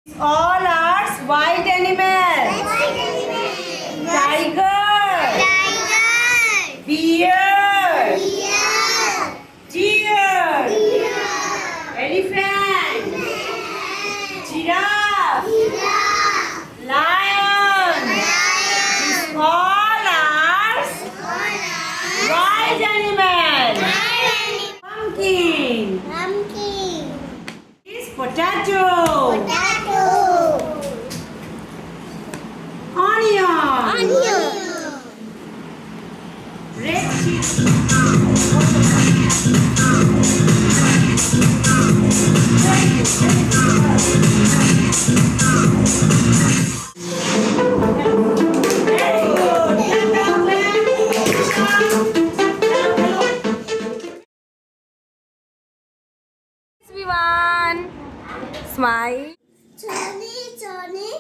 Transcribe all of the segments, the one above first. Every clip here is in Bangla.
All are wild animals. Tiger, bear, deer, elephant, giraffe, lion. These all are wild animals. Pumpkin is potato. Onion. Red chili. Very good. Everyone, smile. Johnny,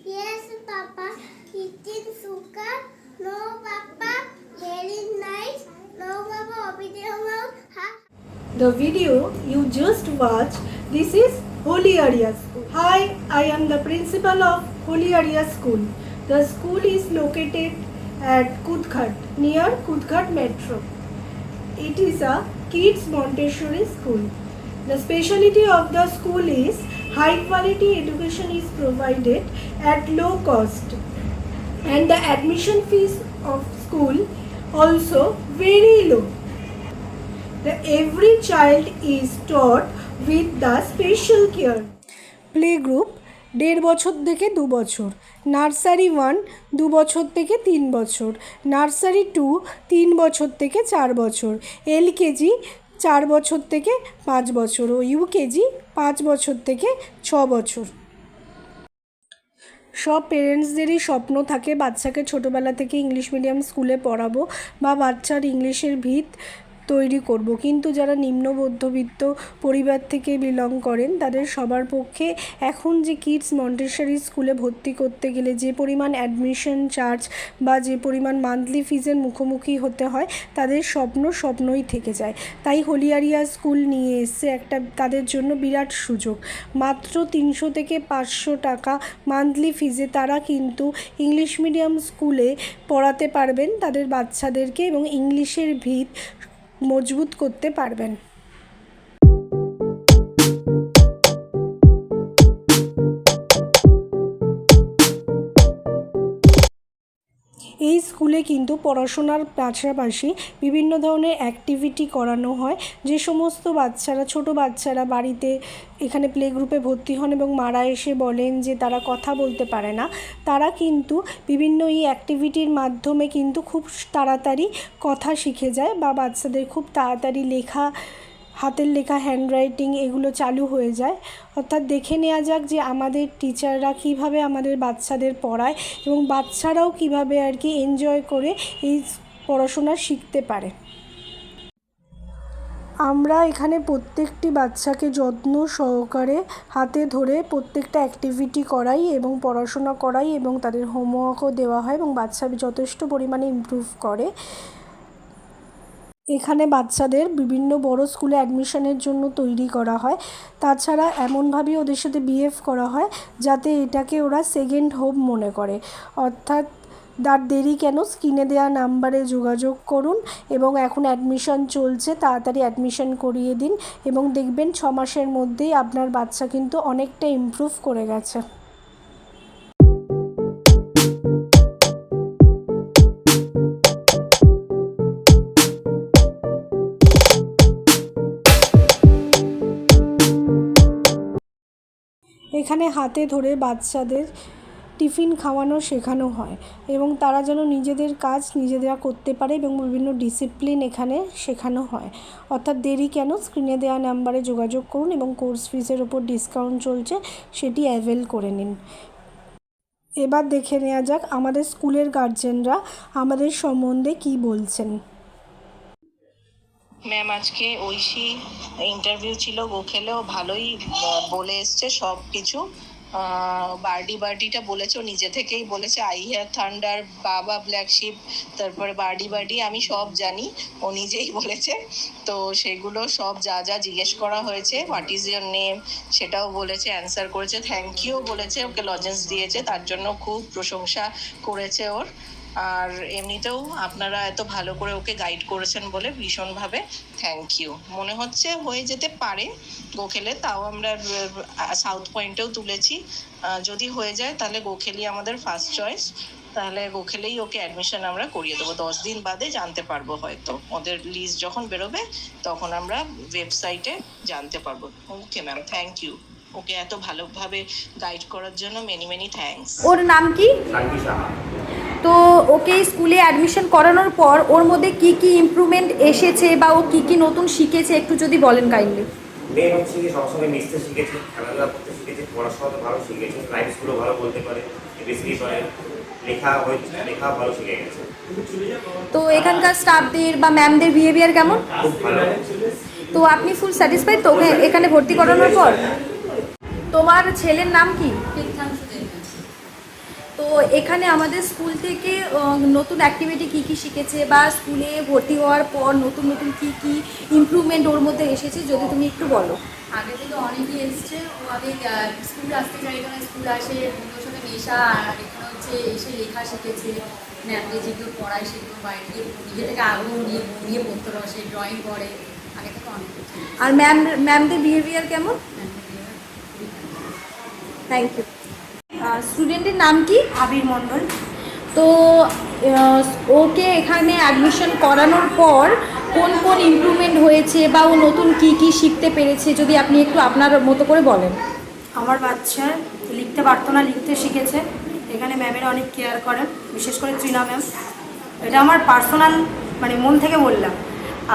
yes, Papa, eating sugar. No, Papa, very nice. No, Papa, obedient. The video you just watched, this is Holy Area School. Hi, I am the principal of Holy Area School. The school is located at Kudghat, near Kudghat Metro. It is a kids Montessori school. The speciality of the school is high quality education is provided at low cost, and the admission fees of school also very low. Every child is taught with the special care. Play group 1.5 বছর থেকে 2 বছর, নার্সারি 1 2 বছর থেকে 3 বছর, নার্সারি 2 3 বছর থেকে 4 বছর, এলকেজি 4 বছর থেকে 5 বছর ও ইউকেজি 5 বছর থেকে 6 বছর। সব পেরেন্টসদেরই স্বপ্ন থাকে বাচ্চাকে ছোটোবেলা থেকে ইংলিশ মিডিয়াম স্কুলে পড়াবো বা বাচ্চার ইংলিশের ভিত তৈরি করব, কিন্তু যারা নিম্ন মধ্যবিত্ত পরিবার থেকে বিলং করেন তাদের সবার পক্ষে এখন যে কিডস মন্টেসরি স্কুলে ভর্তি করতে গেলে যে পরিমাণ অ্যাডমিশন চার্জ বা যে পরিমাণ মান্থলি ফিজের মুখোমুখি হতে হয়, তাদের স্বপ্নই থেকে যায়। তাই হোলি এরিয়া স্কুল নিয়ে এসছে একটা তাদের জন্য বিরাট সুযোগ। মাত্র 300 থেকে 500 টাকা মান্থলি ফিজে তারা কিন্তু ইংলিশ মিডিয়াম স্কুলে পড়াতে পারবেন তাদের বাচ্চাদেরকে এবং ইংলিশের ভিত মজবুত করতে পারবেন। এই স্কুলে কিন্তু পড়াশোনার পাশাপাশি বিভিন্ন ধরনের অ্যাক্টিভিটি করানো হয়। যে সমস্ত বাচ্চারা ছোট বাচ্চারা বাড়িতে এখানে প্লে গ্রুপে ভর্তি হন এবং মারা এসে বলেন যে তারা কথা বলতে পারে না, তারা কিন্তু বিভিন্ন এই অ্যাক্টিভিটির মাধ্যমে কিন্তু খুব তাড়াতাড়ি কথা শিখে যায় বা বাচ্চাদের খুব তাড়াতাড়ি লেখা, হাতের লেখা, হ্যান্ডরাইটিং এগুলো চালু হয়ে যায়। অর্থাৎ দেখে নেওয়া যাক যে আমাদের টিচাররা কীভাবে আমাদের বাচ্চাদের পড়ায় এবং বাচ্চারাও কীভাবে আর কি এনজয় করে এই পড়াশোনা শিখতে পারে। আমরা এখানে প্রত্যেকটি বাচ্চাকে যত্ন সহকারে হাতে ধরে প্রত্যেকটা অ্যাক্টিভিটি করাই এবং পড়াশোনা করাই এবং তাদের হোমওয়ার্কও দেওয়া হয় এবং বাচ্চা যথেষ্ট পরিমাণে ইমপ্রুভ করে। এখানে বাচ্চাদের বিভিন্ন বড় স্কুলে অ্যাডমিশনের জন্য তৈরি করা হয়। তাছাড়া এমনভাবেই ওদের সাথে বিহেভ করা হয় যাতে এটাকে ওরা সেকেন্ড হোম মনে করে। অর্থাৎ তার দেরি কেন, স্ক্রিনে দেওয়া নাম্বারে যোগাযোগ করুন এবং এখন অ্যাডমিশন চলছে, তাড়াতাড়ি অ্যাডমিশন করিয়ে দিন এবং দেখবেন 6 মাসের মধ্যেই আপনার বাচ্চা কিন্তু অনেকটা ইমপ্রুভ করে গেছে। এখানে হাতে ধরে বাচ্চাদের টিফিন খাওয়ানো শেখানো হয় এবং তারা যেন নিজেদের কাজ নিজেরা করতে পারে এবং বিভিন্ন ডিসিপ্লিন এখানে শেখানো হয়। অর্থাৎ দেরি কেন, স্ক্রিনে দেওয়া নাম্বারে যোগাযোগ করুন এবং কোর্স ফিসের ওপর ডিসকাউন্ট চলছে, সেটি অ্যাভেল করে নিন। এবার দেখে নেওয়া যাক আমাদের স্কুলের গার্জেনরা আমাদের সম্বন্ধে কী বলছেন। ম্যাম আজকে ঐশী ইন্টারভিউ ছিল গোখেলেও ভালোই বলে এসছে সব কিছু। বার্ডিটা বলেছে, ও নিজে থেকেই বলেছে আই হেয়ার থান্ডার, বাবা ব্ল্যাক শিপ, তারপরে বার্ডি আমি সব জানি, ও নিজেই বলেছে। তো সেগুলো সব যা যা জিজ্ঞেস করা হয়েছে, হোয়াট ইজ ইয়োর নেম, সেটাও বলেছে, অ্যান্সার করেছে, থ্যাংক ইউ বলেছে, ওকে লজেন্স দিয়েছে, তার জন্য খুব প্রশংসা করেছে ওর। আর এমনিতেও আপনারা এত ভালো করে ওকে গাইড করেছেন বলে ভীষণভাবে থ্যাংক ইউ। মনে হচ্ছে হয়ে যেতে পারে গোখেলে, তাও আমরা সাউথ পয়েন্টেও তুলেছি। যদি হয়ে যায় তাহলে গোখেলি আমাদের ফার্স্ট চয়েস, তাহলে গোখেলেই ওকে অ্যাডমিশন আমরা করিয়ে দেবো। 10 দিন বাদে জানতে পারবো, হয়তো ওদের লিস্ট যখন বেরোবে তখন আমরা ওয়েবসাইটে জানতে পারবো। ওকে ম্যাম, থ্যাংক ইউ, ওকে এত ভালোভাবে গাইড করার জন্য মেনি থ্যাঙ্কস। ওর নাম কি? তো ওকে স্কুলে অ্যাডমিশন করানোর পর ওর মধ্যে কি কি ইমপ্রুভমেন্ট এসেছে বা ও কি কি নতুন শিখেছে একটু যদি বলেন কাইন্ডলি। মেন হচ্ছে কি সবসময় মিশতে শিখেছে, খেলাধুলা করতে শিখেছে, পড়াশোনা ভালো শিখেছে, রাইমসগুলো ভালো বলতে পারে, এবিসিডি পারে, লেখা ভালো শিখে গেছে। তো এখানকার স্টাফদের বা ম্যামদের বিহেভিয়ার কেমন? খুব ভালো। তো আপনি ফুল স্যাটিসফাইড তো ওকে এখানে ভর্তি করানোর পর? তোমার ছেলের নাম কি? তো এখানে আমাদের স্কুল থেকে নতুন অ্যাক্টিভিটি কী কী শিখেছে বা স্কুলে ভর্তি হওয়ার পর নতুন নতুন কী কী ইমপ্রুভমেন্ট ওর মধ্যে এসেছে যদি তুমি একটু বলো। আগে থেকে অনেকেই এসছে, ও আগে স্কুলে আসতে চাইতো না, স্কুল আসে বন্ধুর সাথে মেশা, আর এখানে হচ্ছে এসে লেখা শিখেছে, ম্যামদের যেগুলো পড়ায় সেগুলো বাইরে থেকে নিজে থেকে আগ্রহ নিয়ে পড়তে বসে, ড্রয়িং করে, আগে থেকে অনেক কিছু। আর ম্যামদের বিহেভিয়ার কেমন? Thank you. স্টুডেন্টের নাম কি? আবির মণ্ডল। তো ওকে এখানে অ্যাডমিশন করানোর পর কোন কোন ইমপ্রুভমেন্ট হয়েছে বা ও নতুন কি কি শিখতে পেরেছে যদি আপনি একটু আপনার মতো করে বলেন। আমার বাচ্চা লিখতে পারতো না, লিখতে শিখেছে। এখানে ম্যামেরা অনেক কেয়ার করেন, বিশেষ করে তৃণা ম্যাম। এটা আমার পার্সোনাল, মানে মন থেকে বললাম।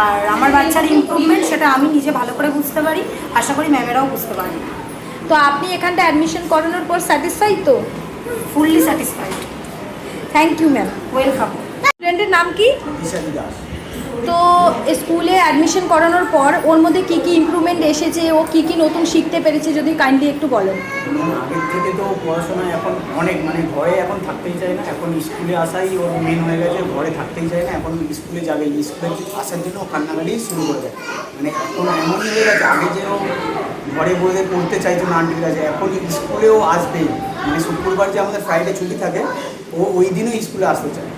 আর আমার বাচ্চার ইমপ্রুভমেন্ট সেটা আমি নিজে ভালো করে বুঝতে পারি, আশা করি ম্যামেরাও বুঝতে পারি। তো আপনি এখানটা অ্যাডমিশন করানোর পর স্যাটিসফাইড তো? Fully satisfied. Thank you ma'am. Welcome. স্টুডেন্টের নাম কি? তো স্কুলে অ্যাডমিশন করানোর পর ওর মধ্যে কি কি ইমপ্রুভমেন্ট এসেছে, ও কি কি নতুন শিখতে পেরেছে যদি কাইন্ডলি একটু বলেন। আগের থেকে তো পড়াশোনা এখন অনেক, মানে ঘরে এখন থাকতেই চায় না, এখন স্কুলে আসাই ওর মেন হয়ে গেছে, ঘরে থাকতেই চায় না, এখন স্কুলে যাবে, স্কুলে আসার জন্য ও কান্নাকাটি শুরু করে দেয়। মানে এখন এমনই হয়ে গেছে, আগে যে ও ঘরে বসে পড়তে চাইতো না আন্টির কাছে, এখন স্কুলেও আসবেই। মানে শুক্রবার যে আমাদের ফ্রাইডে ছুটি থাকে, ও ওই দিনও স্কুলে আসতে চায়।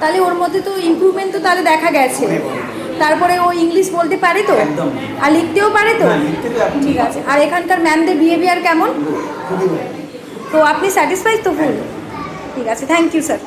তাহলে ওর মধ্যে তো ইমপ্রুভমেন্ট তো তাহলে দেখা গেছে। তারপরে ও ইংলিশ বলতে পারে তো? একদম। আর লিখতেও পারে তো? লিখতে তো এখন ঠিক আছে। আর এখানকার ম্যামদের বিহেভিয়ার কেমন? খুবই ভালো। তো আপনি স্যাটিসফাইড তো ফুল? ঠিক আছে, থ্যাংক ইউ স্যার।